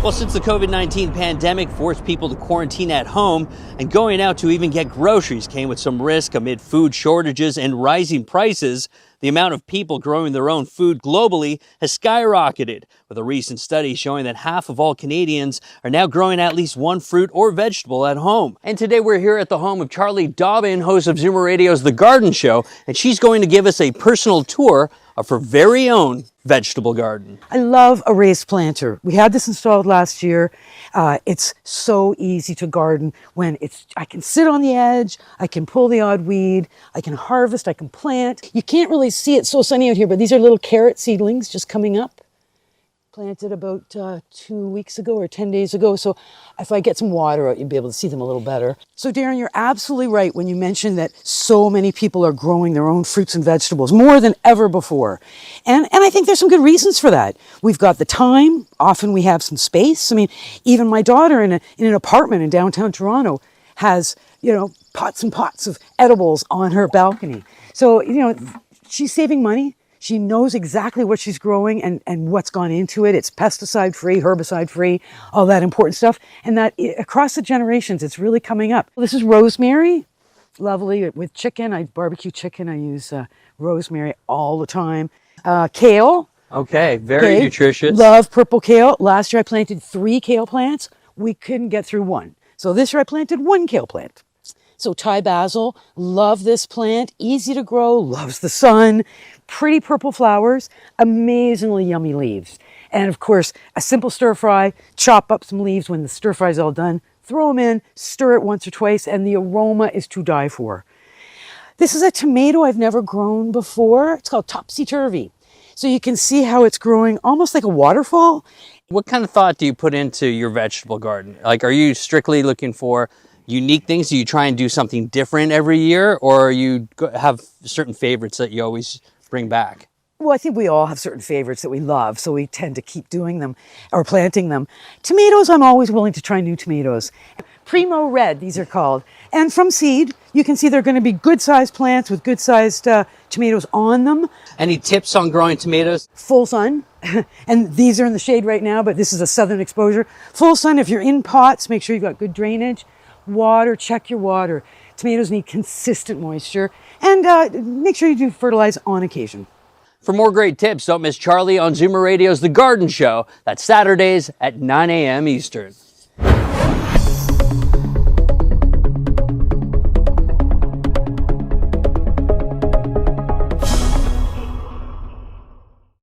Well, since the COVID-19 pandemic forced people to quarantine at home, and going out to even get groceries came with some risk amid food shortages and rising prices, the amount of people growing their own food globally has skyrocketed, with a recent study showing that half of all Canadians are now growing at least one fruit or vegetable at home. And today we're here at the home of Charlie Dobbin, host of ZoomerRadio's The Garden Show, and she's going to give us a personal tour of her very own vegetable garden. I love a raised planter. We had this installed last year. It's so easy to garden when I can sit on the edge, I can pull the odd weed, I can harvest, I can plant. You can't really see it, so sunny out here, but these are little carrot seedlings just coming up. Planted about 2 weeks ago or 10 days ago. So if I get some water out, you'll be able to see them a little better. So Darrin, you're absolutely right when you mention that so many people are growing their own fruits and vegetables, more than ever before. And I think there's some good reasons for that. We've got the time. Often we have some space. I mean, even my daughter in an apartment in downtown Toronto has, pots and pots of edibles on her balcony. So, she's saving money. She knows exactly what she's growing and what's gone into it. It's pesticide-free, herbicide-free, all that important stuff. And that across the generations, it's really coming up. This is rosemary, lovely with chicken. I barbecue chicken. I use rosemary all the time. Kale. Okay, very nutritious. Love purple kale. Last year I planted 3 kale plants. We couldn't get through one. So this year I planted 1 kale plant. So Thai basil, love this plant, easy to grow, loves the sun, pretty purple flowers, amazingly yummy leaves. And of course, a simple stir fry, chop up some leaves when the stir fry is all done, throw them in, stir it once or twice, and the aroma is to die for. This is a tomato I've never grown before. It's called topsy-turvy. So you can see how it's growing almost like a waterfall. What kind of thought do you put into your vegetable garden? Like, are you strictly looking for unique things? Do you try and do something different every year, or you have certain favorites that you always bring back? Well, I think we all have certain favorites that we love, so we tend to keep doing them or planting them. Tomatoes, I'm always willing to try new tomatoes. Primo Red, these are called. And from seed, you can see they're going to be good-sized plants with good-sized tomatoes on them. Any tips on growing tomatoes? Full sun. And these are in the shade right now, but this is a southern exposure. Full sun, if you're in pots, make sure you've got good drainage. Water, check your water. Tomatoes need consistent moisture, and make sure you do fertilize on occasion. For more great tips, don't miss Charlie on ZoomerRadio's The Garden Show. That's Saturdays at 9 a.m. Eastern.